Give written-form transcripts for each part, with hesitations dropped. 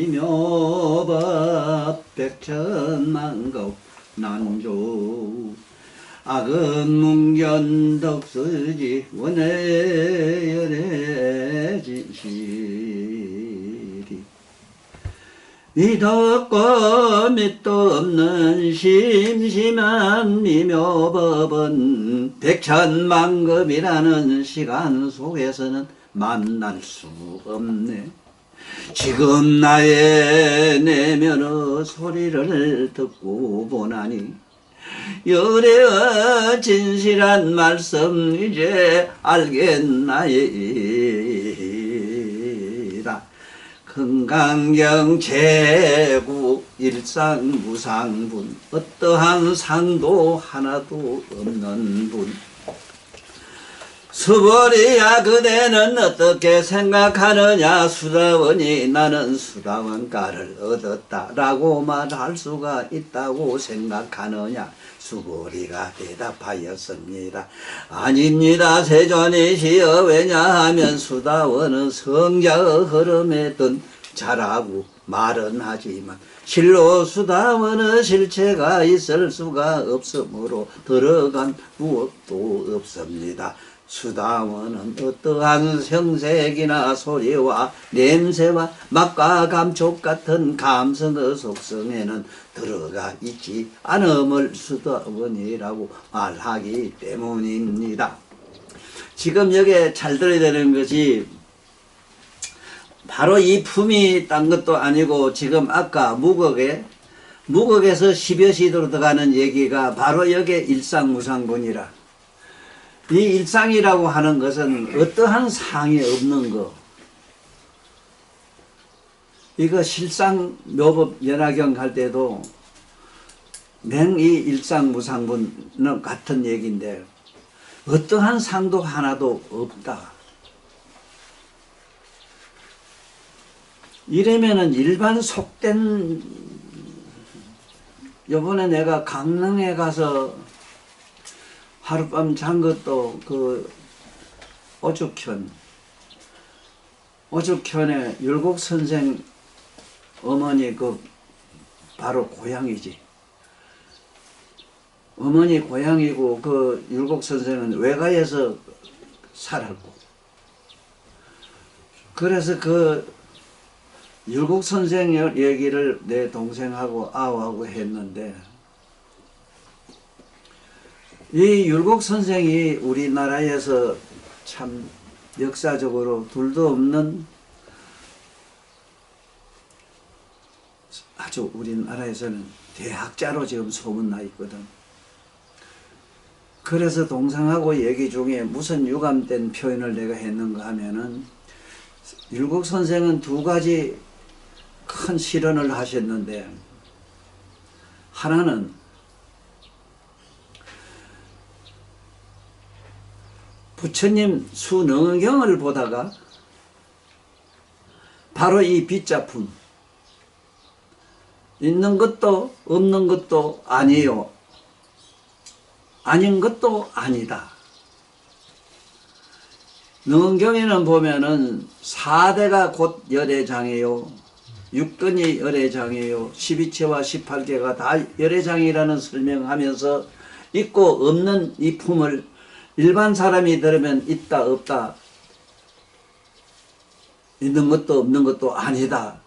미묘법 백천만국 난조 악은 뭉견 덕수지 원해열의 진실이 믿도 없고 밑도 없는 심심한 미묘법은 백천만급이라는 시간 속에서는 만날 수 없네. 지금 나의 내면의 소리를 듣고 보나니 열애의 진실한 말씀 이제 알겠나이다. 금강경 제구 일상무상분 어떠한 상도 하나도 없는 분 수보리야 그대는 어떻게 생각하느냐. 수다원이 나는 수다원가를 얻었다 라고 말할 수가 있다고 생각하느냐. 수보리가 대답하였습니다. 아닙니다 세존이시여. 왜냐하면 수다원은 성자의 흐름에 든 자라고 말은 하지만 실로 수다원의 실체가 있을 수가 없으므로 들어간 무엇도 없습니다. 수다원은 어떠한 형색이나 소리와 냄새와 맛과 감촉 같은 감성의 속성에는 들어가 있지 않음을 수다원이라고 말하기 때문입니다. 지금 여기에 잘 들어야 되는 것이 바로 이 품이 딴 것도 아니고 지금 아까 무극에서 10여 시도로 들어가는 얘기가 바로 여기에 일상무상분이라. 이 일상이라고 하는 것은 어떠한 상이 없는 거. 이거 실상묘법 연화경 할 때도 맹이 일상무상분 같은 얘기인데 어떠한 상도 하나도 없다. 이러면은 일반 속된 요번에 내가 강릉에 가서 하룻밤 잔 것도 그 오죽현에 율곡선생 어머니 그 바로 고향이지. 어머니 고향이고 그 율곡선생은 외가에서 살았고 그래서 그 율곡선생 얘기를 내 동생하고 아우하고 했는데 이 율곡선생이 우리나라에서 참 역사적으로 둘도 없는 아주 우리나라에서는 대학자로 지금 소문나 있거든. 그래서 동생하고 얘기 중에 무슨 유감된 표현을 내가 했는가 하면은 율곡선생은 두 가지 큰 실언을 하셨는데 하나는 부처님 수능경을 보다가 바로 이 빗자품 있는 것도 없는 것도 아니요 아닌 것도 아니다. 능경에는 보면은 4대가 곧 열애장이요 6근이 열애장이요 12체와 18개가 다 열애장이라는 설명하면서 있고 없는 이 품을 일반 사람이 들으면 있다 없다 있는 것도 없는 것도 아니다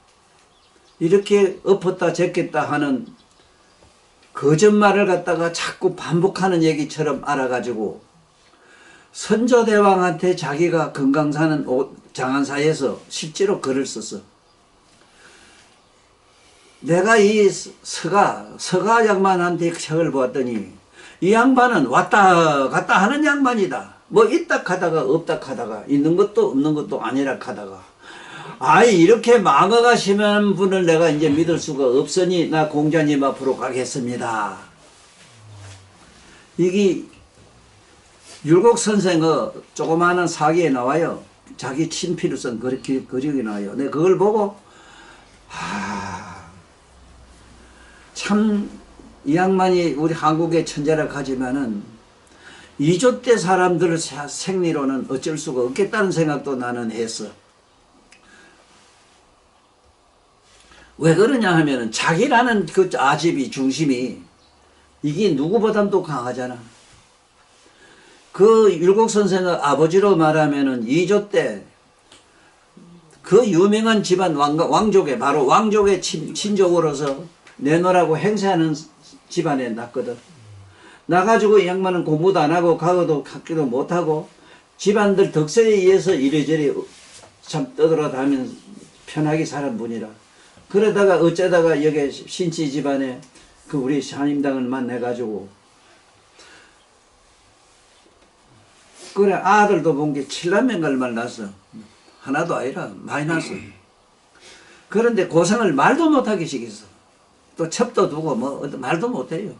이렇게 엎었다 제꼈다 하는 거짓말을 갖다가 자꾸 반복하는 얘기처럼 알아가지고 선조대왕한테 자기가 금강사는 장안사에서 실제로 글을 썼어. 내가 이 서가 양반한테 책을 보았더니 이 양반은 왔다 갔다 하는 양반이다. 뭐 있다 하다가 없다 하다가 있는 것도 없는 것도 아니라 하다가 아이 이렇게 망어가시는 분을 내가 이제 믿을 수가 없으니 나 공자님 앞으로 가겠습니다. 이게 율곡선생의 조그마한 사기에 나와요. 자기 친필을 쓴 그림이 나와요. 내가 그걸 보고 참 이 양반이 우리 한국의 천재라 하지만은 2조 때 사람들 생리로는 어쩔 수가 없겠다는 생각도 나는 했어. 왜 그러냐 하면은 자기라는 그 아집이 중심이 이게 누구보다도 강하잖아. 그 율곡 선생의 아버지로 말하면은 2조 때 그 유명한 집안 왕족의 바로 왕족의 친족으로서 내놓으라고 행세하는 집안에 났거든. 나가지고 이 양반은 공부도 안 하고 가고도 학교도 못하고 집안들 덕세에 의해서 이래저래 참 떠돌아다니면서 편하게 사는 분이라. 그러다가 어쩌다가 여기 신치 집안에 그 우리 한림당을 만나가지고 그래 아들도 본 게 7남매인가를 낳았어. 하나도 아니라 많이 낳았어. 그런데 고생을 말도 못하게 시켰어. 또 첩도 두고 뭐 말도 못해요.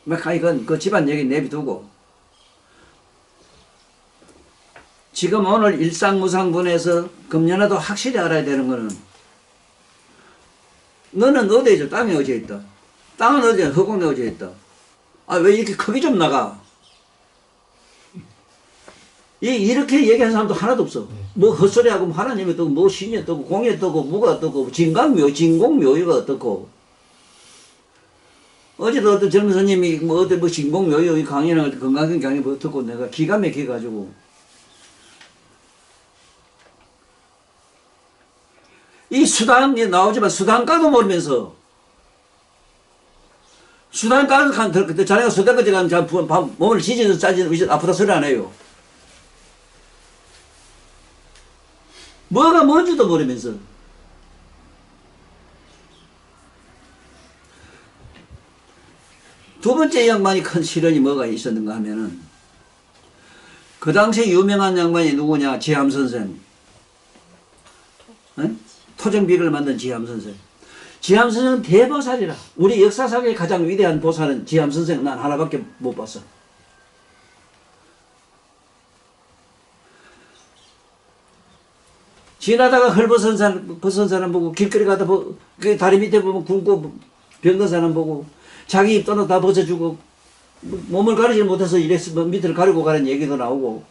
이건 그 집안 얘기 내비두고 지금 오늘 일상무상분에서 금년에도 확실히 알아야 되는 거는 너는 어디에 있어? 땅에 어디에 있다? 땅은 어디에? 허공에 어디에 있다? 아, 왜 이렇게 크게 좀 나가? 이렇게 얘기하는 사람도 하나도 없어. 뭐 헛소리하고 하나님이 뜨고 뭐 신이 뜨고 공이 뜨고 무가 뜨고 진공묘가 어떻고. 어제도 어떤 젊은 스님이 뭐 어디 뭐 진공묘의 강연을 건강한 강의 뭐 듣고 내가 기가 막혀가지고 이 수당이 나오지만 수당가도 모르면서 수당가도 그때 자네가 수당까지 가면 몸을 지지는 짜지는 아프다 소리 안 해요. 뭐가 뭔지도 모르면서 두 번째 양반이 큰 실언이 뭐가 있었는가 하면은 그 당시에 유명한 양반이 누구냐? 지함선생. 토정비를 만든 지함선생. 지함선생은 대보살이라. 우리 역사상의 가장 위대한 보살은 지함선생 난 하나밖에 못 봤어. 지나다가 헐벗은 사람 보고 길거리 가다 그 다리 밑에 보면 굶고 병든 사람 보고 자기 입도는 다 벗어주고 몸을 가리지 못해서 이래서 밑을 가리고 가는 얘기도 나오고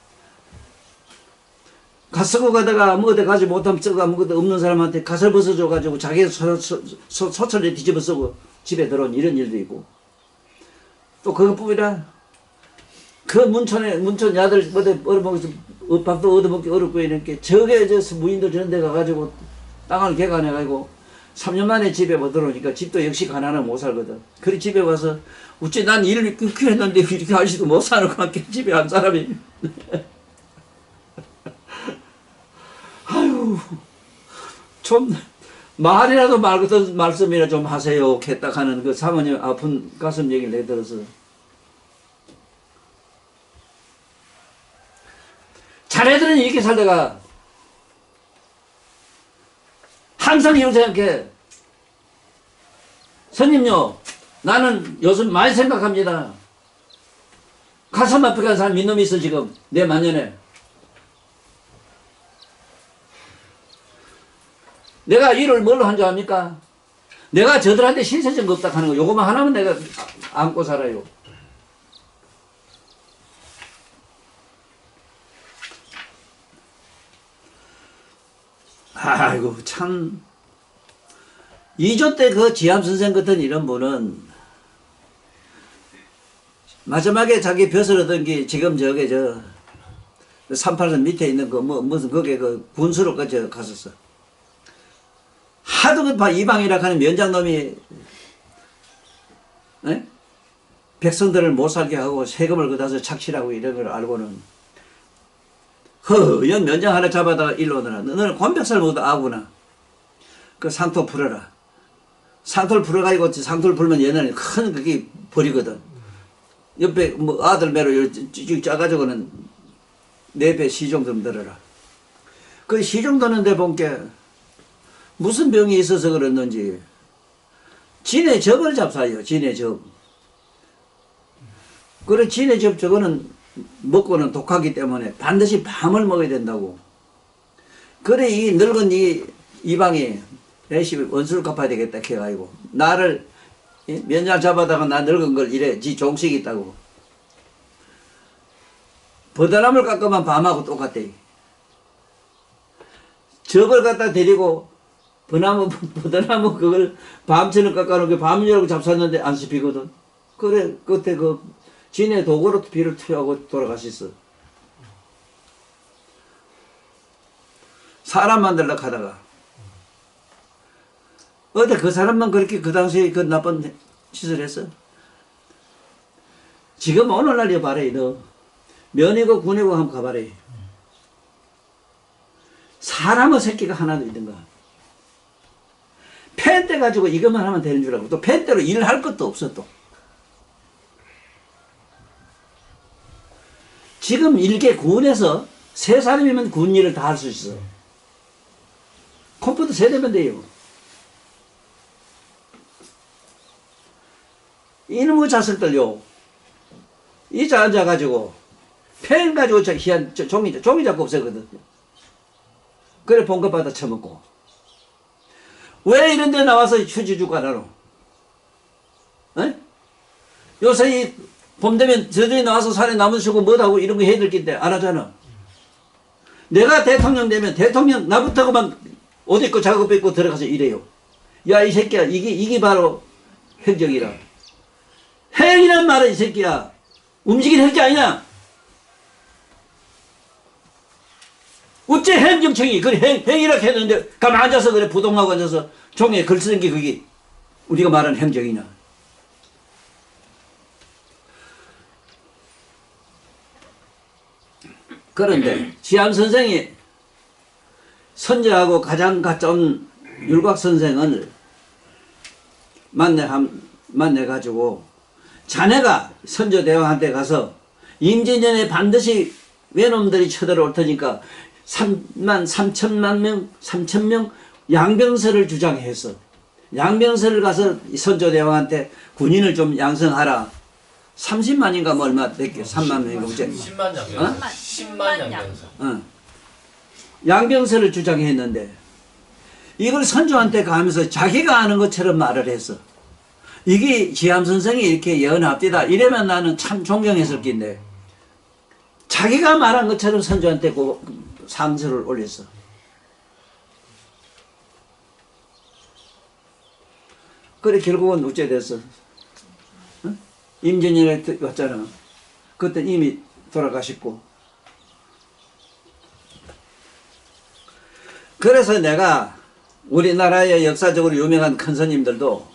갓쓰고 가다가 아무것도 가지 못하면 썩어 아무것도 없는 사람한테 갓을 벗어줘가지고 자기 소철에 뒤집어 쓰고 집에 들어온 이런 일도 있고 또 그것뿐이라 그 문촌 야들 얻어먹어서 밥도 얻어먹기 어렵고 이렇게 저게 무인도 저런 데 가가지고 땅을 개간해가지고 3년 만에 집에 못 들어오니까 집도 역시 가난하면 못 살거든. 그래 집에 와서 어째 난 일을 끊기로 했는데 이렇게 아직도 못 사는 것 같게 집에 한 사람이 아유 좀 말이라도 말 같은 말씀이나 좀 하세요 했다 하는 그 사모님 아픈 가슴 얘기를 내들어서 자네들은 이렇게 살다가 항상 이런 생각해. 스님요 나는 요즘 많이 생각합니다. 가슴 아프게 한 사람 몇 놈이 있어 지금 내 만년에. 내가 일을 뭘로 한 줄 압니까? 내가 저들한테 신세적 없다 하는 거 요거만 하나면 내가 안고 살아요. 아이고 참 2조 때 그 지함선생 같은 이런 분은 마지막에 자기 벼슬 얻은 게 지금 저게 38선 밑에 있는 그 무슨 거기에 그 군수로 갔었어. 하도 그 이방이라 하는 면장놈이 백성들을 못 살게 하고 세금을 걷어서 착취하고 이런 걸 알고는 허연 면장 하나 잡아다가 일로 오너라. 너는 권백살 모두 아구나. 그 상토 풀어라. 상토를 풀어가지고 상토를 풀면 얘는 큰 그게 벌이거든. 옆에 뭐 아들 매로 쭉 짜가지고는 네 배 시종 좀 들어라. 그 시종 드는데 본게 무슨 병이 있어서 그랬는지 진의 접을 잡사요. 진의 접. 그래 진의 접 저거는 먹고는 독하기 때문에 반드시 밤을 먹어야 된다고. 그래 이 늙은 이방이 열심히 원수를 갚아야 되겠다 해가지고 나를 면장 잡아다가 나 늙은 걸 이래 지 종식이 있다고. 버드나무를 깎으면 밤하고 똑같대. 적을 갖다 데리고 버드나무 그걸 밤새는 깎아놓고 밤이라고 잡쌌는데 안 씹히거든. 그래 그때 그 진의 도구로 비를 투여하고 돌아가셨어. 사람 만들려고 하다가 어디 그 사람만 그렇게 그 당시에 그 나쁜 짓을 했어? 지금 오늘날 봐라. 너 면이고 군이고 한번 가봐라. 사람의 새끼가 하나도 있는가? 펜대 가지고 이것만 하면 되는 줄 알고 또 펜대로 일할 것도 없어. 또 지금 일개 군에서 세 사람이면 군 일을 다 할 수 있어. 컴퓨터 세대면 돼요. 이놈의 자식들요. 이자 앉아가지고 펜 가지고 저 희한 종이 잡고 없애거든. 그래 본것 받아 처먹고. 왜 이런 데 나와서 휴지 주고 안 하노? 에? 요새 이 봄 되면 저들이 나와서 산에 나무 쉬고 뭐하고 이런 거 해야 될 건데 안 하잖아. 내가 대통령 되면 대통령 나부터 그만 옷 입고 작업 입고 들어가서 일해요. 야 이 새끼야 이게 바로 행정이라. 행이란 말은 이 새끼야 움직이는 행정 아니냐? 어째 행정청이 그래 행이라고 했는데 가만 앉아서 그래 부동하고 앉아서 종이에 글 쓰는 게 그게 우리가 말하는 행정이냐? 그런데 지암 선생이 선조하고 가장 가까운 율곽 선생을 만나가지고 자네가 선조대왕한테 가서 임진년에 반드시 외놈들이 쳐들어올 테니까 3천명 양병설을 주장해서 양병설을 가서 선조대왕한테 군인을 좀 양성하라. 30만인가 뭐 얼마 됐게 3만 명인가 그제 10만 양병설. 10만 양병설. 양병설을 주장했는데 이걸 선조한테 가면서 자기가 아는 것처럼 말을 했어. 이게 지암 선생이 이렇게 예언합디다. 이러면 나는 참 존경했을 텐데 자기가 말한 것처럼 선조한테 그 상서를 올렸어. 그래 결국은 어째 됐어? 임진년에 왔잖아. 그때 이미 돌아가셨고. 그래서 내가 우리나라의 역사적으로 유명한 큰 스님들도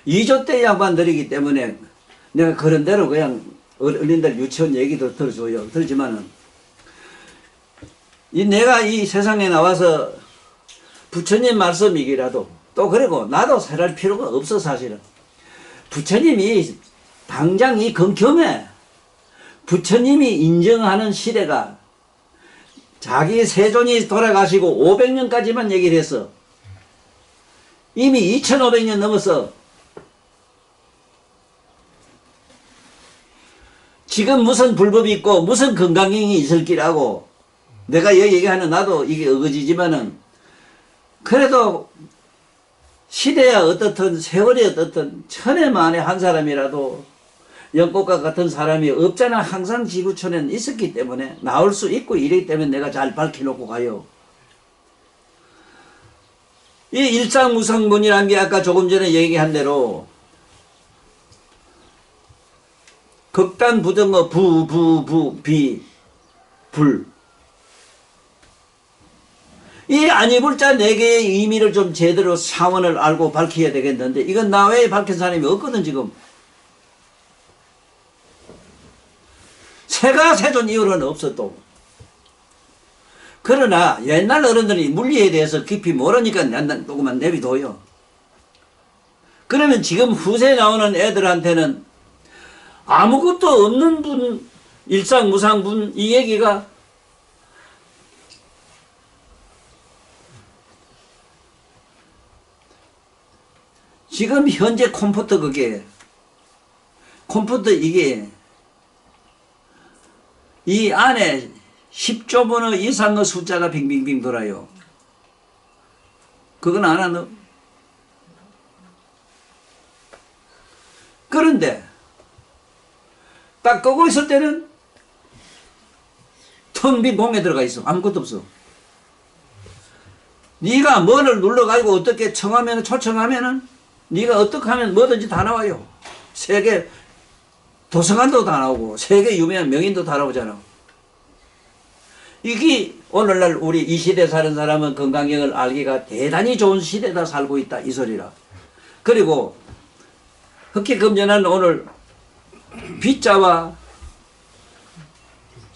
2조 때 양반들이기 때문에 내가 그런 대로 그냥 어린들 유치원 얘기도 들어줘요. 들지만은 내가 이 세상에 나와서 부처님 말씀이기라도 또 그리고 나도 살할 필요가 없어 사실은. 부처님이 당장 이 근경에 부처님이 인정하는 시대가 자기 세존이 돌아가시고 500년까지만 얘기를 했어. 이미 2500년 넘었어. 지금 무슨 불법이 있고 무슨 건강경이 있을 기라고 내가 여기 얘기하는 나도 이게 어거지지만은 그래도 시대야 어떻든 세월이 어떻든 천해 만에 한 사람이라도 영국과 같은 사람이 없잖아. 항상 지구촌에는 있었기 때문에 나올 수 있고 이러기 때문에 내가 잘 밝혀놓고 가요. 이 일상무상문이라는 게 아까 조금 전에 얘기한 대로 극단 부정어 불. 이 아니불자 4개의 의미를 좀 제대로 상원을 알고 밝혀야 되겠는데 이건 나 외에 밝힌 사람이 없거든 지금. 새가 세존 이후로는 없어 또. 그러나 옛날 어른들이 물리에 대해서 깊이 모르니까 조금만 내비둬요. 그러면 지금 후세 나오는 애들한테는 아무것도 없는 분, 일상무상분 이 얘기가 지금 현재 컴퓨터 컴퓨터 이게 이 안에 10조 이상의 숫자가 빙빙빙 돌아요. 그건 안 하나? 그런데 딱 끄고 있을 때는 텅 빈 공에 들어가 있어. 아무것도 없어. 네가 뭐를 눌러가지고 어떻게 청하면 초청하면은 네가 어떻게 하면 뭐든지 다 나와요. 세계 도서관도 다 나오고 세계 유명한 명인도 다 나오잖아. 이게 오늘날 우리 이 시대 사는 사람은 건강경을 알기가 대단히 좋은 시대다 살고 있다 이 소리라. 그리고 흑기금연은 오늘 비자와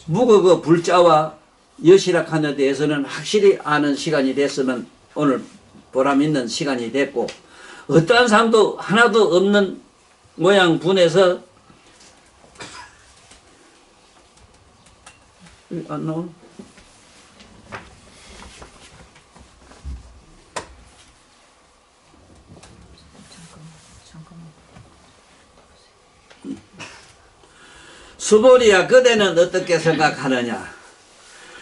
무거그 불자와 여시락 하는 데에서는 확실히 아는 시간이 됐으면 오늘 보람 있는 시간이 됐고, 어떠한 상도 하나도 없는 모양 분에서 안 나와? 수보리야, 그대는 어떻게 생각하느냐?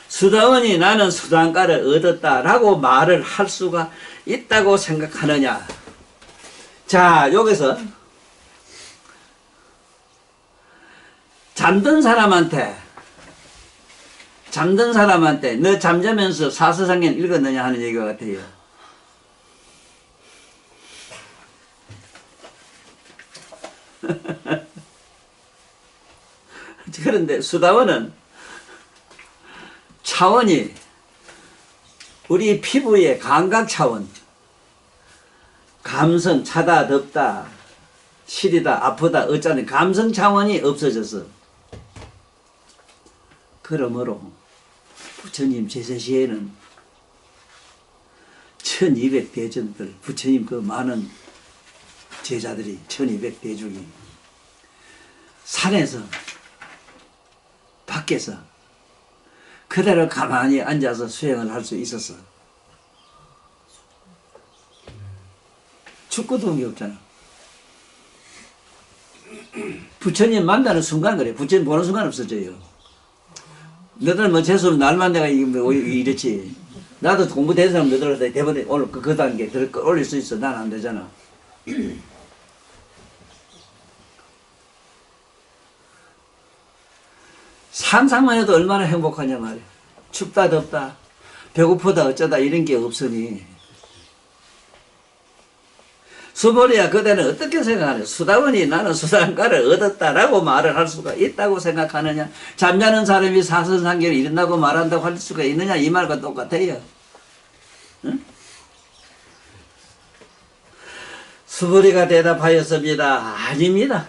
수다원이 나는 수단가를 얻었다라고 말을 할 수가 있다고 생각하느냐? 자, 여기서 잠든 사람한테 너 잠자면서 사서상경 읽었느냐 하는 얘기가 같아요. 그런데 수다원은 차원이 우리 피부의 감각 차원, 감성, 차다, 덥다, 시리다, 아프다, 어쩌는 감성 차원이 없어졌어. 그러므로 부처님 제세시에는 1200대전들, 부처님 그 많은 제자들이 1200대중이 산에서 밖에서 그대로 가만히 앉아서 수행을 할 수 있었어. 춥고 더운 게 없잖아. 부처님 만나는 순간 그래. 부처님 보는 순간 없어져요. 너들 뭐 재수없는 날만 내가 이랬지. 나도 공부된 사람 너들 대본에 오늘 그 단계 올릴 수 있어. 난 안 되잖아. 상상만 해도 얼마나 행복하냐 말이야. 춥다 덥다 배고프다 어쩌다 이런 게 없으니. 수보리야, 그대는 어떻게 생각하냐? 수다원이 나는 수단가를 얻었다라고 말을 할 수가 있다고 생각하느냐? 잠자는 사람이 사선상계를 이룬다고 말한다고 할 수가 있느냐? 이 말과 똑같아요. 응? 수보리가 대답하였습니다. 아닙니다.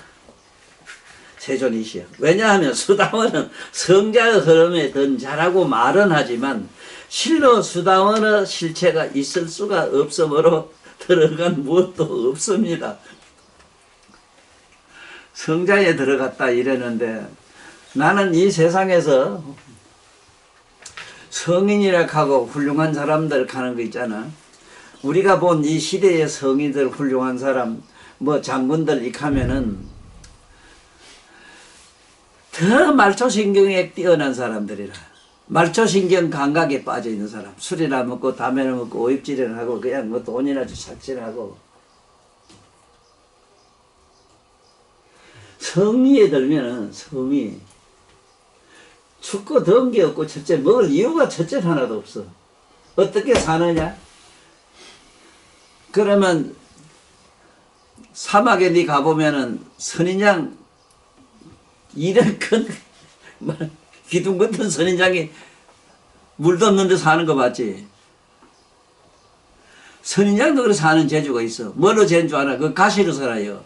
세존이시여. 왜냐하면 수다원은 성자의 흐름에 든 자라고 말은 하지만 실로 수다원의 실체가 있을 수가 없으므로 들어간 무엇도 없습니다. 성자에 들어갔다 이랬는데 나는 이 세상에서 성인이라 하고 훌륭한 사람들 가는 거 있잖아. 우리가 본 이 시대의 성인들 훌륭한 사람 뭐 장군들 익하면은 더 말초신경에 뛰어난 사람들이라. 말초신경 감각에 빠져있는 사람. 술이나 먹고 담배나 먹고 오입질이나 하고 그냥 뭐 돈이나 삭질하고 성미에 들면은 성미 춥고 더운 게 없고 첫째 먹을 이유가 첫째 하나도 없어. 어떻게 사느냐? 그러면 사막에 니 가보면은 선인장 이런 큰 기둥 같은 선인장이 물도 없는 데 사는 거 봤지? 선인장도 그래 사는 재주가 있어. 뭐로 재는 줄 알아? 그 가시로 살아요.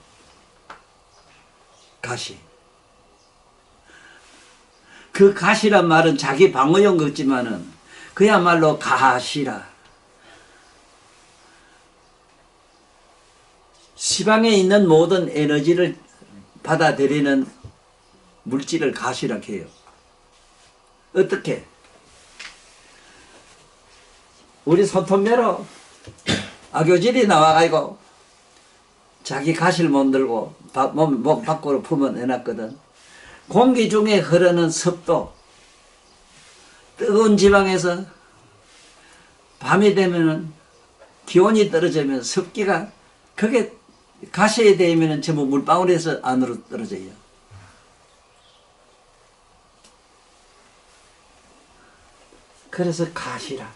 가시. 그 가시란 말은 자기 방어용 같지만은 그야말로 가시라. 시방에 있는 모든 에너지를 받아들이는 물질을 가시라 해요. 어떻게? 우리 손톱매로 악교질이 나와가지고 자기 가시를 못 들고 몸 밖으로 품어 내놨거든. 공기 중에 흐르는 습도, 뜨거운 지방에서 밤이 되면은 기온이 떨어지면 습기가 그게 가시에 대면은 전부 물방울에서 안으로 떨어져요. 그래서 가시라.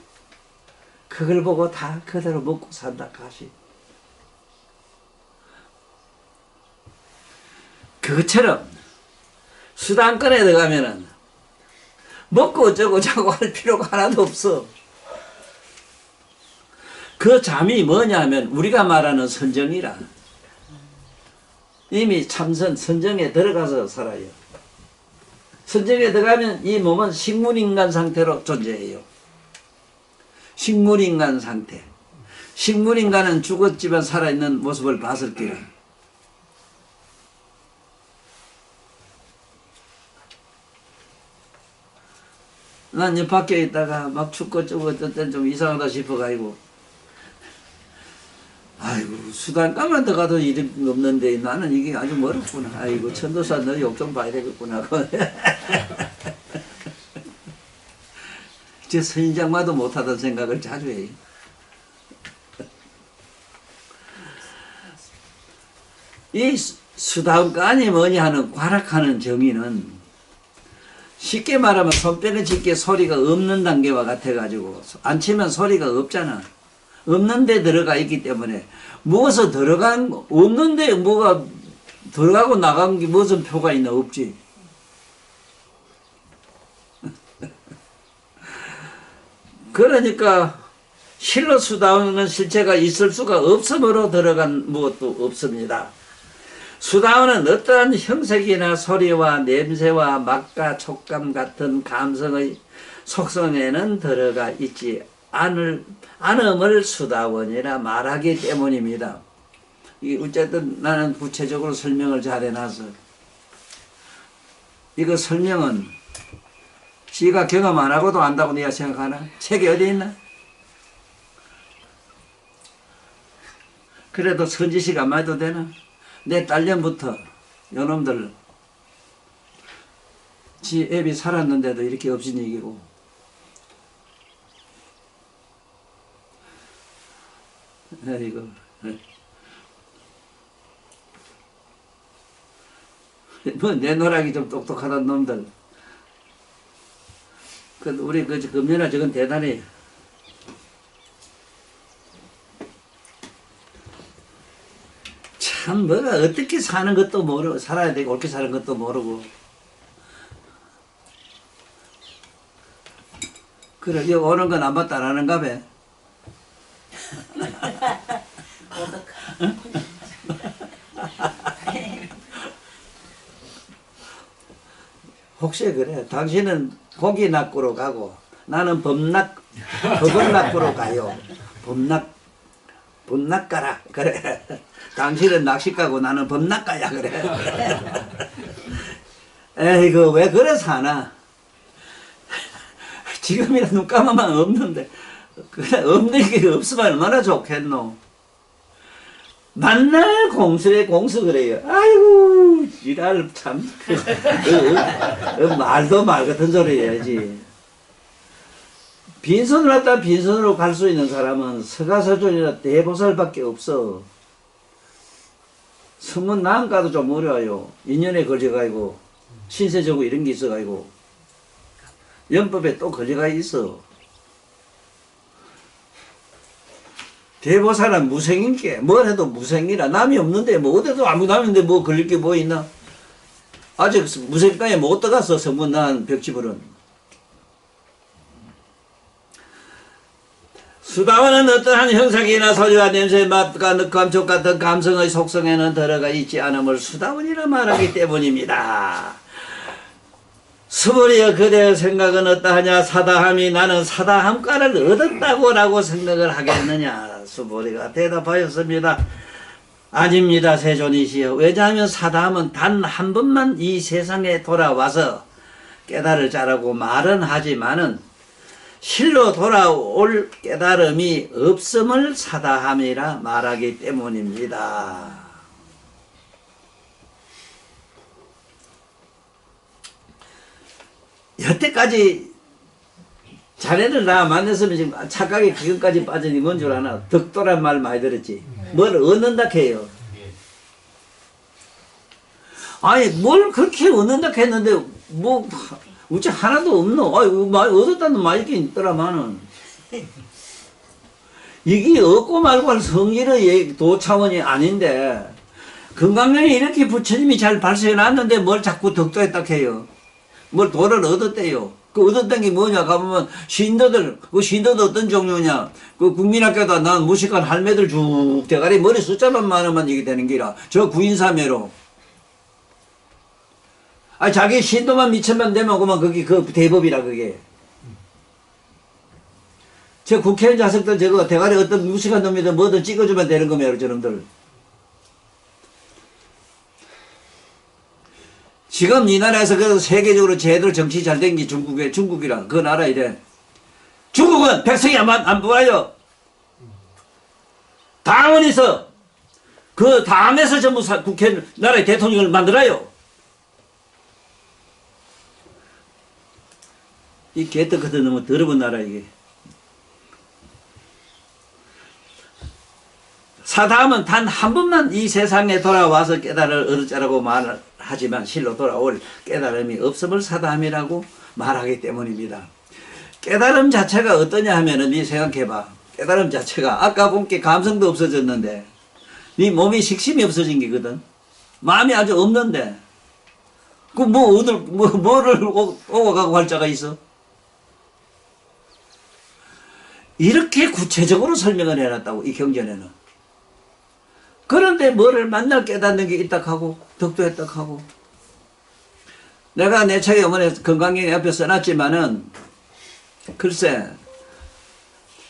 그걸 보고 다 그대로 먹고 산다 가시. 그것처럼 수단권에 들어가면은 먹고 어쩌고 자고 할 필요가 하나도 없어. 그 잠이 뭐냐면 우리가 말하는 선정이라. 이미 참선, 선정에 들어가서 살아요. 선정에 들어가면 이 몸은 식물인간 상태로 존재해요. 식물인간 상태. 식물인간은 죽었지만 살아있는 모습을 봤을 기라. 난 이 밖에 있다가 막 춥고 쩌고 어떤 때는 좀 이상하다 싶어가지고 아이고 수단가만 더 가도 일이 없는데 나는 이게 아주 멀었구나. 아이고 천도사 너 욕 좀 봐야 되겠구나. 저 선인장마도 못하던 생각을 자주 해요. 이 수다음간이 뭐냐 하는 과락하는 정의는 쉽게 말하면 손뼉을 짚게 소리가 없는 단계와 같아가지고 안 치면 소리가 없잖아. 없는 데 들어가 있기 때문에 무엇을 들어간 없는데 뭐가 들어가고 나간 게 무슨 표가 있나 없지. 그러니까 실로 수다오는 실체가 있을 수가 없으므로 들어간 무엇도 없습니다. 수다오는 어떠한 형색이나 소리와 냄새와 맛과 촉감 같은 감성의 속성에는 들어가 있지 않음을 수다원이라 말하기 때문입니다. 어쨌든 나는 구체적으로 설명을 잘 해놔서 이거 설명은 지가 경험 안 하고도 안다고 네가 생각하나? 책이 어디 있나? 그래도 선지식 안 말도 되나? 내 딸년부터 요놈들 지 애비 살았는데도 이렇게 없인 얘기고 이거 뭐 내노락이 좀 똑똑하던 놈들 우리 금연아 저건 대단해. 참 뭐가 어떻게 사는 것도 모르고 살아야 되고 옳게 사는 것도 모르고 그래 여기 오는 건 안 봤다 안 하는가 봐. 혹시 그래 당신은 고기 낚으러 가고 나는 법은 낚으러 가요. 법낚 가라 그래. 당신은 낚시 가고 나는 법낚 가야 그래. 에이그 왜 그래 사나. 지금이라 눈 감으면 없는데 그래 없는 게 없으면 얼마나 좋겠노. 만날 공수에 공수 그래요. 아이고 지랄 참 말도 말 같은 소리 해야지. 빈손으로 왔다 빈손으로 갈 수 있는 사람은 서가서존이나 대보살밖에 없어. 성문 나음가도 좀 어려워요. 인연에 걸려가지고 신세적으로 이런 게 있어가지고 연법에 또 걸려가 있어. 대보살은 무생인게 뭘 해도 무생이라 남이 없는데 뭐 어디도 아무 남인데 뭐 걸릴 게 뭐 있나. 아직 무생가에 못 들어갔어. 성문 나은 벽지불은. 수다원은 어떠한 형상이나 소리와 냄새, 맛과 감촉 같은 감성의 속성에는 들어가 있지 않음을 수다원이라 말하기 때문입니다. 스물이여 그대의 생각은 어떠하냐. 사다함이 나는 사다함가를 얻었다고 라고 생각을 하겠느냐. 수보리가 대답하였습니다. 아닙니다 세존이시여. 왜냐하면 사다함은 단 한 번만 이 세상에 돌아와서 깨달을 자라고 말은 하지만은 실로 돌아올 깨달음이 없음을 사다함이라 말하기 때문입니다. 여태까지 자네를 나 만났으면 지금 착각에 기근까지 빠지니 뭔 줄 아나? 덕도란 말 많이 들었지. 뭘 얻는다 해요. 아니 뭘 그렇게 얻는다 했는데 뭐 우째 하나도 없노. 아이 얻었다는 말이 있긴 있더라마는 이게 없고 말고 성질의 도 차원이 아닌데 건강령에 이렇게 부처님이 잘 발표해 놨는데 뭘 자꾸 덕도했다 해요. 뭘 도를 얻었대요. 그 얻었던 게 뭐냐 가보면 신도들, 그 신도도 어떤 종류냐, 그 국민학교다 난 무식한 할매들 쭉 대가리 머리 숫자만 많으면 이게 되는 기라 저 구인사매로 자기 신도만 미천만 되면 그만 그게 그 대법이라 그게. 저 국회의원 자석들 저거 대가리 어떤 무식한 놈이든 뭐든 찍어주면 되는 거며 저놈들. 지금 이 나라에서 그래서 세계적으로 제대로 정치 잘 된 게 중국이라 그 나라 이래. 중국은 백성이 안 보아요. 당은 있어. 그 당에서 전부 국회 나라의 대통령을 만들어요. 이 개떡같은 놈은 더러운 나라 이게. 사다음은 단 한 번만 이 세상에 돌아와서 깨달을 얻자라고 말하지만 실로 돌아올 깨달음이 없음을 사다함이라고 말하기 때문입니다. 깨달음 자체가 어떠냐 하면은 니 생각해봐. 깨달음 자체가 아까 본 게 감성도 없어졌는데 니 몸이 식심이 없어진 게거든. 마음이 아주 없는데 그 뭐를 오고 가고 할 자가 있어? 이렇게 구체적으로 설명을 해놨다고 이 경전에는. 그런데 뭐를 만날 깨닫는 게 있다 하고 덕도했다 하고 내가 내 책에 어머니 건강경 옆에 써놨지만은 글쎄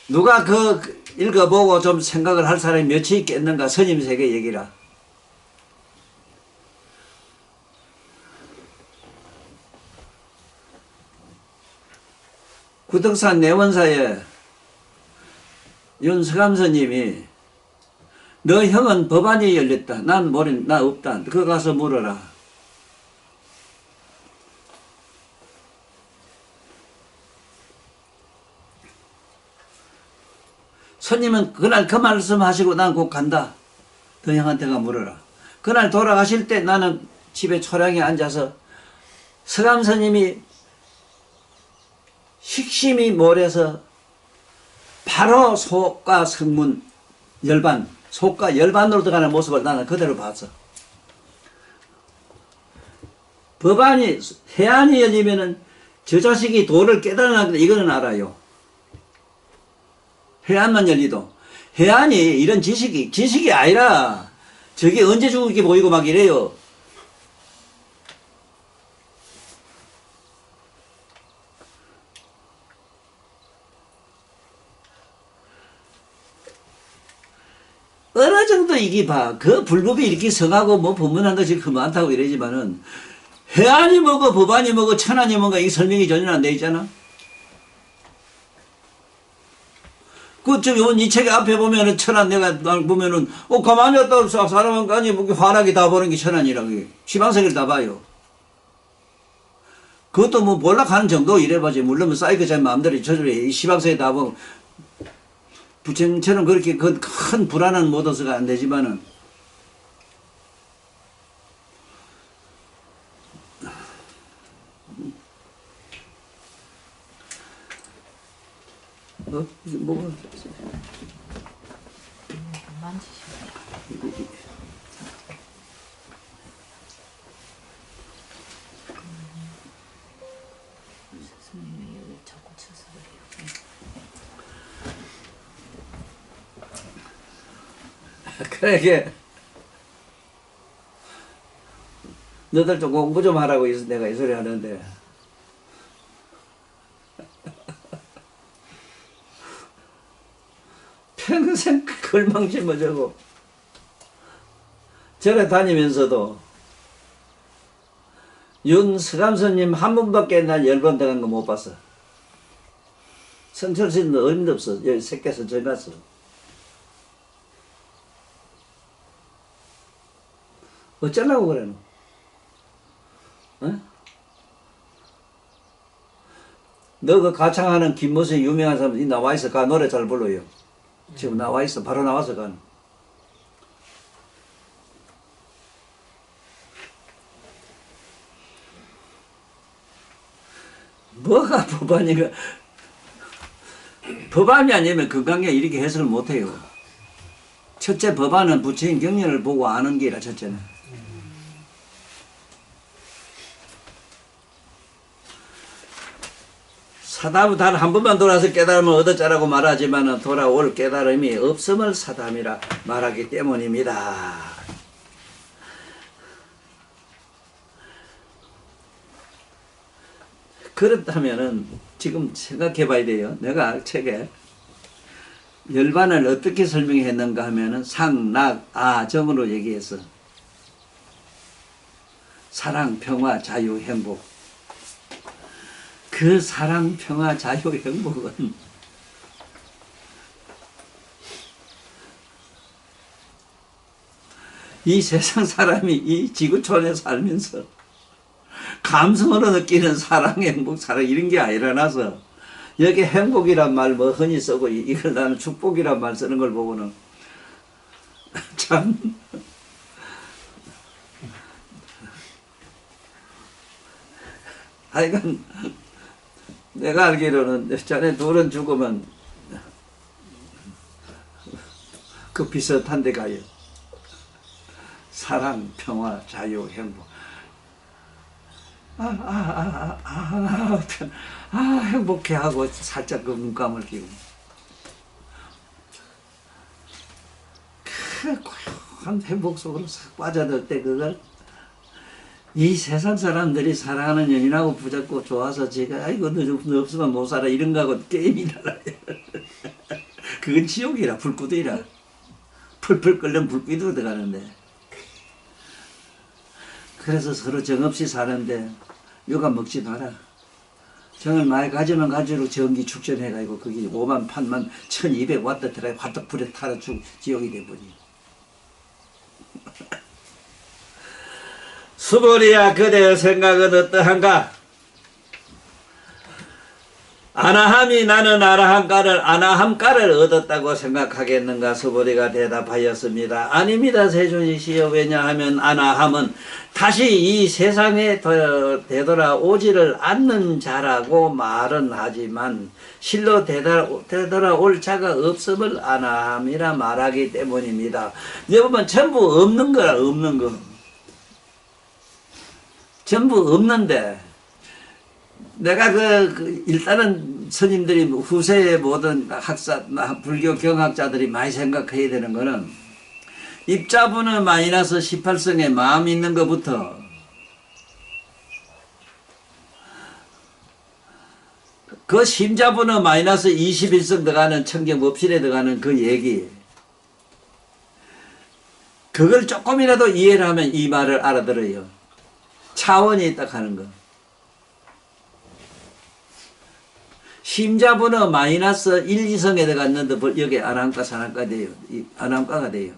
누가 그 읽어보고 좀 생각을 할 사람이 몇이 있겠는가. 스님 세계 얘기라. 구덕산 내원사에 윤서감 스님이 너 형은 법안이 열렸다. 난 나 없다. 그거 가서 물어라. 스님은 그날 그 말씀 하시고 난 곧 간다. 너 형한테가 물어라. 그날 돌아가실 때 나는 집에 초량에 앉아서 서감 스님이 식심이 몰에서 바로 속과 성문 열반 속과 열반으로 들어가는 모습을 나는 그대로 봤어. 법안이 해안이 열리면은 저 자식이 도를 깨달았는데 이거는 알아요. 해안만 열리도 해안이 이런 지식이 아니라 저게 언제 죽을게 보이고 막 이래요. 어느 정도 이게 봐. 그 불법이 이렇게 성하고 뭐 법문한 것이 그 많다고 이러지만은 해안이 뭐고 법안이 뭐고 천안이 뭔가 이 설명이 전혀 안 돼 있잖아. 이 책 앞에 보면은 천안 내가 보면은 가만히 왔다 사람은 아니 뭐 환하게 다 보는 게 천안이라고 시방세계를 다 봐요. 그것도 뭐 몰락하는 정도 이래봐지. 물론 뭐 사이코 제 마음대로 저절에 시방세계 다 보고 부처님처럼 그렇게 큰 불안한 모도스가 안 되지만은 이게 뭐가 만지시면 스승님이 여기 자꾸 쳐서 그래요. 그러게 너들 좀 공부 좀 하라고 내가 이 소리 하는데 평생 걸망 짊어지고 절에 다니면서도 윤서감스님 한 번밖에 난 10번 들어간 거 못 봤어. 성철씨는 어림도 없어. 여기 새끼에서 절 갔어. 어쩌려고 그래 너? 어? 너 그 가창하는 김모세 유명한 사람 이 나와있어. 가 노래 잘 불러요. 지금 나와있어. 바로 나와서 가는. 뭐가 법안이가 법안이 아니면 건강에 이렇게 해석을 못해요. 첫째 법안은 부처인 경륜을 보고 아는 게라 첫째는. 사담은 단 한 번만 돌아서 깨달음을 얻었자라고 말하지만 돌아올 깨달음이 없음을 사담이라 말하기 때문입니다. 그렇다면은 지금 생각해 봐야 돼요. 내가 책에 열반을 어떻게 설명했는가 하면은 상, 락, 아, 정으로 얘기했어. 사랑, 평화, 자유, 행복. 그 사랑, 평화, 자유, 행복은 이 세상 사람이 이 지구촌에 살면서 감성으로 느끼는 사랑, 행복, 사랑 이런 게 아니라서 여기 행복이란 말 뭐 흔히 쓰고 이걸 나는 축복이란 말 쓰는 걸 보고는 참 하여간 내가 알기로는 자네 둘은 죽으면 그 비슷한 데 가요. 사랑, 평화, 자유, 행복. 행복해 하고 살짝 그 눈감을 끼고 그 고요한 행복 속으로 싹 빠져들 때 그걸 이 세상 사람들이 사랑하는 연인하고 붙잡고 좋아서 제가 아이고 너 없으면 못 살아 이런 거하고 게임이라 그건 지옥이라 불구덩이라 풀풀 끓는 불구덩이로 들어가는데 그래서 서로 정없이 사는데 요가 먹지 마라. 정을 많이 가지면 가지로 전기 축전해가지고 거기 5만 8만 1200와트 들어가 화덕 불에 타라 지옥이 돼버리. 수보리야 그대의 생각은 어떠한가? 아나함이 나는 아나함가를 얻었다고 생각하겠는가? 수보리가 대답하였습니다. 아닙니다 세존이시여. 왜냐하면 아나함은 다시 이 세상에 되돌아오지를 않는 자라고 말은 하지만 실로 되돌아올 자가 없음을 아나함이라 말하기 때문입니다. 여러분 전부 없는 거라. 없는 거 전부 없는데 내가 일단은 스님들이 후세의 모든 학사, 불교 경학자들이 많이 생각해야 되는 거는 입자분의 마이너스 18성에 마음 있는 것부터 그 심자분의 마이너스 21성 들어가는 청경법실에 들어가는 그 얘기 그걸 조금이라도 이해를 하면 이 말을 알아들어요. 차원이 있다 하는 거. 심자분의 마이너스 1, 2성에 들어갔는데 여기 아나함가 산함가 돼요. 아나함가가 돼요.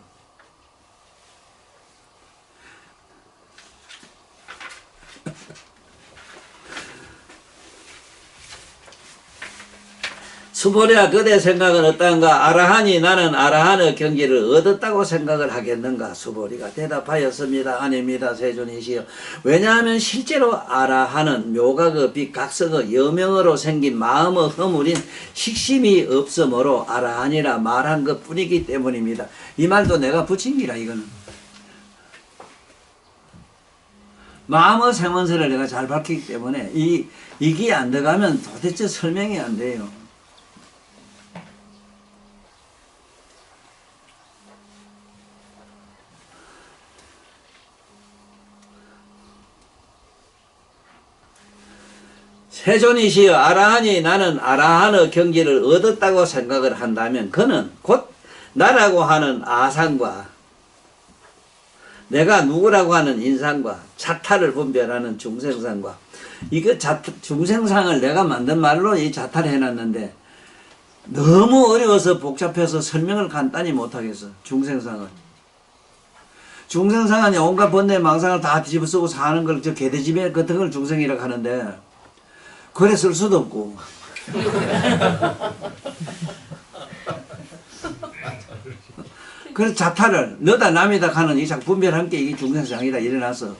수보리야 그대 생각은 어떠한가? 아라한이 나는 아라한의 경지를 얻었다고 생각을 하겠는가? 수보리가 대답하였습니다. 아닙니다 세존이시여. 왜냐하면 실제로 아라한은 묘각의 빛 각성의 여명으로 생긴 마음의 허물인 식심이 없으므로 아라한이라 말한 것 뿐이기 때문입니다. 이 말도 내가 붙인 기라 이거는. 마음의 생원세를 내가 잘 밝히기 때문에 이게 안 들어가면 도대체 설명이 안 돼요. 세존이시여 아라한이 나는 아라한의 경지를 얻었다고 생각을 한다면 그는 곧 나라고 하는 아상과 내가 누구라고 하는 인상과 자타를 분별하는 중생상과 이거 중생상을 내가 만든 말로 이 자타를 해놨는데 너무 어려워서 복잡해서 설명을 간단히 못하겠어. 중생상은 온갖 번뇌 망상을 다 뒤집어 쓰고 사는 걸 저 개돼지배 같은 걸 중생이라고 하는데 그래 쓸 수도 없고 그래서 자타를 너다 남이다 하는 이 분별한 게 이게 중생상이다 일어나서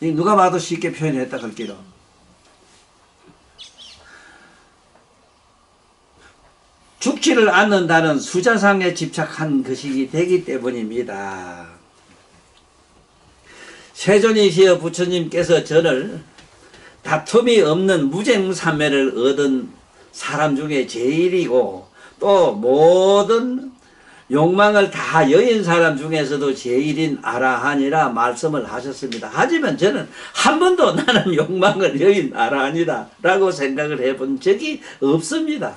누가 봐도 쉽게 표현했다 그럴기로 죽지를 않는다는 수자상에 집착한 것이 되기 때문입니다. 세존이시여 부처님께서 저를 다툼이 없는 무쟁삼매를 얻은 사람 중에 제일이고 또 모든 욕망을 다 여인 사람 중에서도 제일인 아라한이라 말씀을 하셨습니다. 하지만 저는 한 번도 나는 욕망을 여인 아라한이다 라고 생각을 해본 적이 없습니다.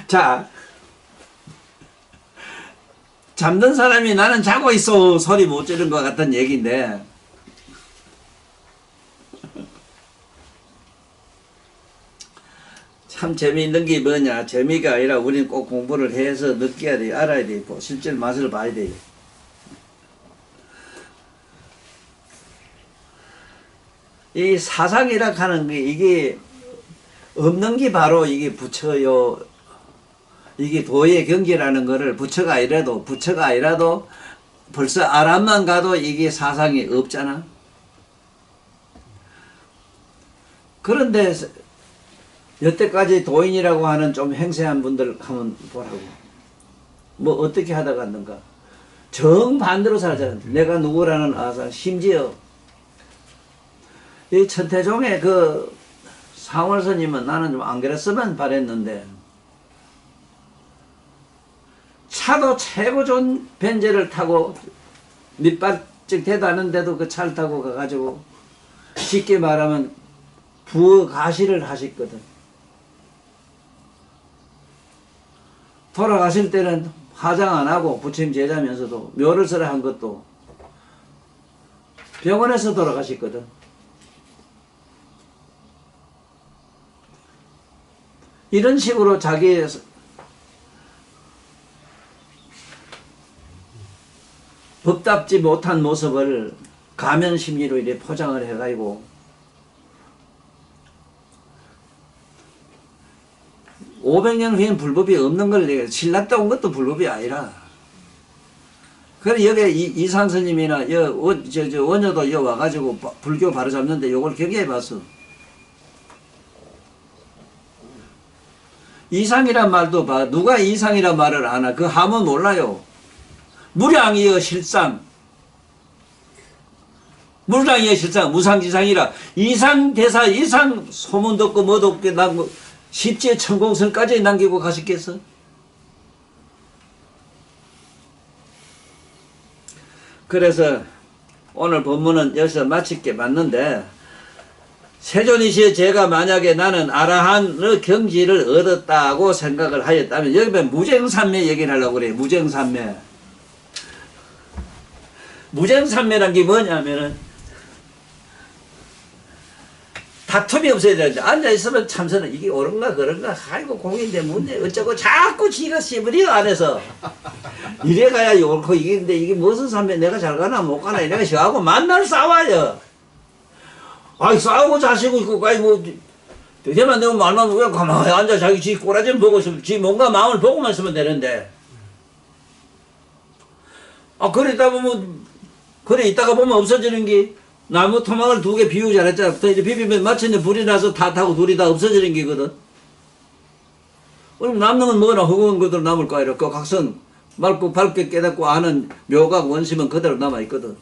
자, 잠든 사람이 나는 자고 있어 소리 못 지르는 것 같은 얘기인데 참 재미있는 게 뭐냐, 재미가 아니라 우리는 꼭 공부를 해서 느껴야 돼, 알아야 돼, 실제 맛을 봐야 돼. 이 사상이라 하는 게 이게 없는 게 바로 이게 부처요. 이게 도의 경계라는 거를 부처가 아니라도 벌써 아람만 가도 이게 사상이 없잖아. 그런데 여태까지 도인이라고 하는 좀 행세한 분들 한번 보라고. 뭐 어떻게 하다 갔는가. 정반대로 살잖아. 내가 누구라는 아상. 심지어 이 천태종의 그 상월스님은 나는 좀 안 그랬으면 바랬는데 차도 최고 좋은 벤제를 타고 밑발ጭ 대도 않은데도 그 차를 타고 가가지고 쉽게 말하면 부가시를 하셨거든. 돌아가실 때는 화장 안 하고 부처님 제자면서도 묘를 쓰라 한 것도 병원에서 돌아가셨거든. 이런 식으로 자기 법답지 못한 모습을 가면심리로 이렇게 포장을 해가지고 500년 후엔 불법이 없는 걸 내가 신랐다 온 것도 불법이 아니라. 그래 여기 이산 스님이나 원효도 여 와가지고 불교 바로 잡는데 요걸 경계해 봤어. 이상이란 말도 봐. 누가 이상이란 말을 하나? 그 하면 몰라요. 무량이여 실상. 무량이여 실상. 무상지상이라. 이상 대사 이상 소문 듣고 뭐 듣고 남고 십지의 천공선까지 남기고 가셨겠어? 그래서 오늘 본문은 여기서 마칠게 맞는데 세존이시여 제가 만약에 나는 아라한의 경지를 얻었다고 생각을 하였다면 여기 보면 무쟁삼매 얘기를 하려고 그래요. 무쟁삼매. 무쟁삼매란 게 뭐냐면은 다툼이 없어야 되는데 앉아있으면 참선은 이게 옳은가 그런가 아이고 공인데 뭔데 어쩌고 자꾸 지가 씹으려 안에서 이래가야 옳고 이게인데 이게 무슨 삼매 내가 잘 가나 못 가나 이래가 시하고 만날 싸워요. 아이 싸우고 자시고 있고 아이 뭐 대만 내가 말만 왜 가만히 앉아 자기 지 꼬라지 보고 있으면 지 뭔가 마음을 보고만 있으면 되는데 그러다 보면 그래 있다가 보면 없어지는 게 나무 토막을 2개 비우고 잘했잖아. 이제 비비면 마침내 불이 나서 다 타고 둘이 다 없어지는 게거든. 그럼 남는 건 뭐나 허구한 것들 남을 거 아니라 그 각선 맑고 밝게 깨닫고 아는 묘각 원심은 그대로 남아있거든.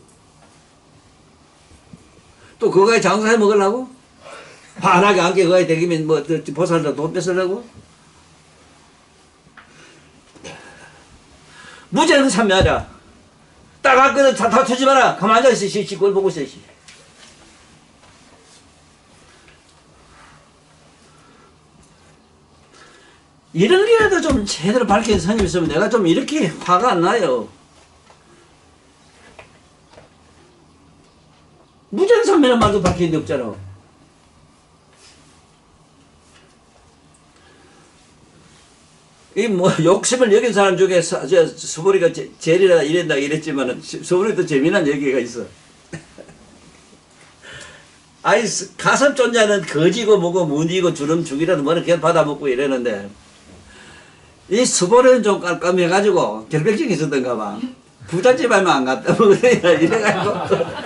또 그거에 장사해 먹으려고? 환하게 안게 그거에 대기면 뭐 보살도 돈 뺏으려고? 무죄는 참여하자. 딱 왔거든. 다 다투지 마라. 가만 앉아있어. 그걸 보고 있어. 이런 게라도 좀 제대로 밝힌 스님 있으면 내가 좀 이렇게 화가 안 나요. 무쟁삼매란 말도 밝힌 데 없잖아. 이 뭐 욕심을 여긴 사람 중에 수보리가 제일이라 이랬다 이랬지만은 수보리도 재미난 얘기가 있어. 아이 가슴 쫀자는 거지고 뭐고 문이고 주름 죽이라도 뭐는 그냥 받아먹고 이러는데 이 수보리는 좀 깔끔해가지고 결백증이 있었던가 봐. 부잣집 하면 안 갔다 뭐 이래가지고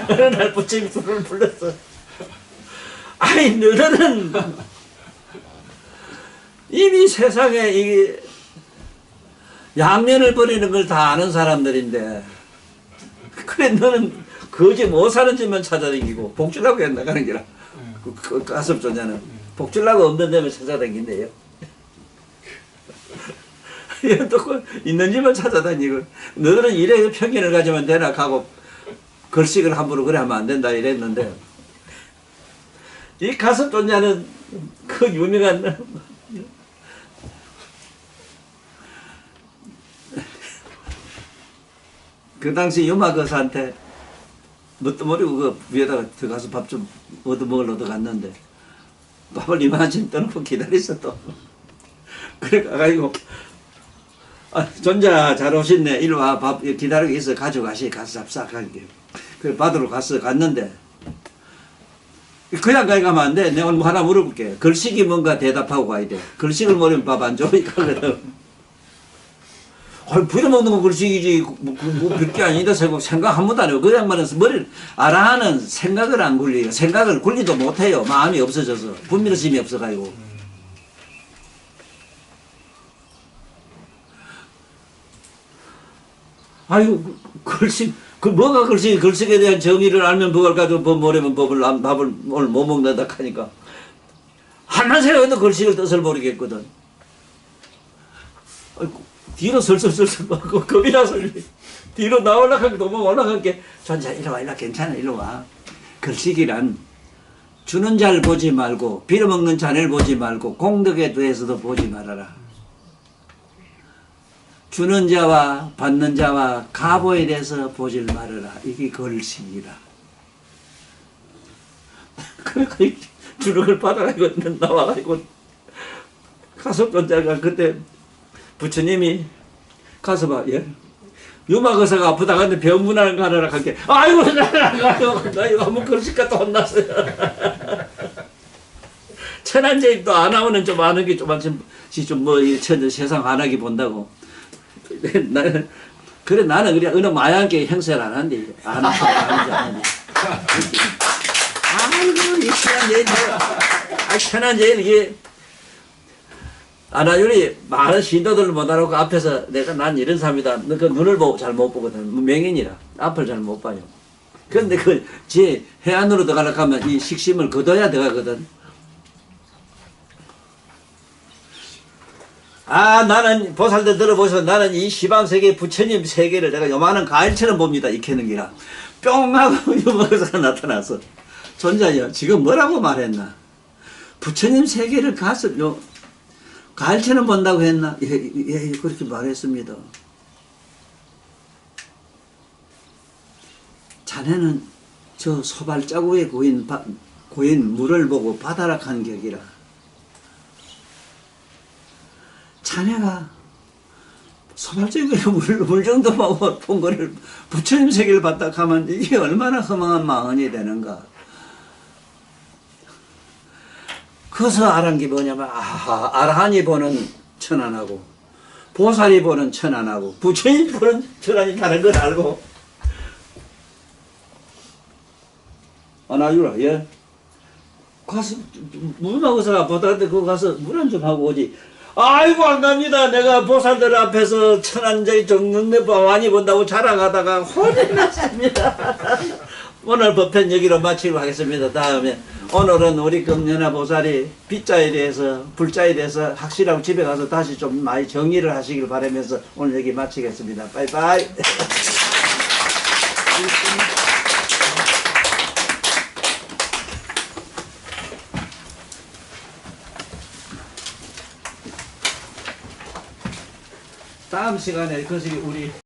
어느 날 부처님이 술을 불렀어. 아이 너는 이미 세상에 이게 양면을 버리는 걸 다 아는 사람들인데 그래 너는 거지 못 사는 집만 찾아다니고 복주려고 했나 가는 기라 그 가섭존자는 복주려고 없는 데만 찾아다닌대요. 또 있는 집만 찾아다니고 너들은 이래 편견을 가지면 되나 하고 글식을 함부로 그래 하면 안 된다 이랬는데 이 가섭존자는 그 유명한 그 당시 유마거사한테 뭣도 모르고 그 위에다가 들어가서 밥 좀 얻어먹으러 갔는데 밥을 이만큼 떠놓고 기다렸어 또. 그래 가가지고 존자 잘 오셨네 이리 와 밥 기다리고 있어 가져가시 가서 잡싹하게 그래 받으러 갔는데 그냥 가면 안 돼. 내가 오늘 뭐 하나 물어볼게. 글식이 뭔가 대답하고 가야 돼. 글식을 모르면 밥 안 좋으니까 그러거든. 아니, 부려먹는 거 글식이지. 뭐 별게 아니다. 생각 한 번도 안 해요. 그 양반은 머리를 알아하는 생각을 안 굴려요. 생각을 굴리도 못해요. 마음이 없어져서. 분별심이 없어가지고. 아이고, 글식. 뭐가 글식에 대한 정의를 알면 그걸 가지고 법 모르면 밥을 오늘 못 먹는다 하니까. 한만 생각해도 글식을 뜻을 모르겠거든. 아이고, 뒤로 설설설설 막 겁이 나서 뒤로 나올라가게 도망 올라가게 전자 이리 와 괜찮아 이리 와. 글식이란 주는 자를 보지 말고 빌어먹는 자를 보지 말고 공덕에 대해서도 보지 말아라. 주는 자와 받는 자와 가보에 대해서 보질 말아라. 이게 글식이라. 그러니까 주는 걸 받아가지고 나와가지고 가섭존자가 그때 부처님이 가서 봐, 예? 유마거사가 아프다가 근데 병문안 가느라 갈게. 아이고, 나 이거 한번 그러실까 또 혼났어요. 천안제입도 안 하면은 좀 아는 게 좀 세상 안 하게 본다고. 나는, 그래, 나는 그냥 어느 마약계 형세를 안 한대. 안 하는지. 아이고, 이 천안제일, 천안제일, 이게, 아나율이 많은 신도들을 못 알아보고 앞에서 내가 난 이런 사람이다. 너 그 눈을 보고 잘 못 보거든. 명인이라. 앞을 잘 못 봐요. 그런데 제 해안으로 들어가려고 하면 이 식심을 거둬야 들어가거든. 나는 보살들 들어보셔서 나는 이 시방세계 부처님 세계를 내가 요만한 가일처럼 봅니다. 익히는 기라. 뿅 하고 유머사가 나타나서 존자여 지금 뭐라고 말했나. 부처님 세계를 가서 가일처럼 본다고 했나? 예, 그렇게 말했습니다. 자네는 저 소발자국에 고인 물을 보고 바다락한 격이라. 자네가 소발자국에 물 정도 보고 본 거를 부처님 세계를 봤다 하면 이게 얼마나 허망한 마흔이 되는가. 그래서 알은 게 뭐냐면 아라한이 보는 천안하고 보살이 보는 천안하고 부처님이 보는 천안이 다른 걸 알고 나유라 예 가서 물마고서가 보다는데 그거 가서 물 한 좀 하고 오지. 아이고 안 갑니다. 내가 보살들 앞에서 천안저희 정릉내 많이 본다고 자랑하다가 혼이 났습니다. 오늘 법편 여기로 마치고 하겠습니다. 다음에 오늘은 우리 금연아 보살이 빗자에 대해서 불자에 대해서 확실하고 집에 가서 다시 좀 많이 정리를 하시길 바라면서 오늘 여기 마치겠습니다. 빠이빠이. 다음 시간에 그것이 우리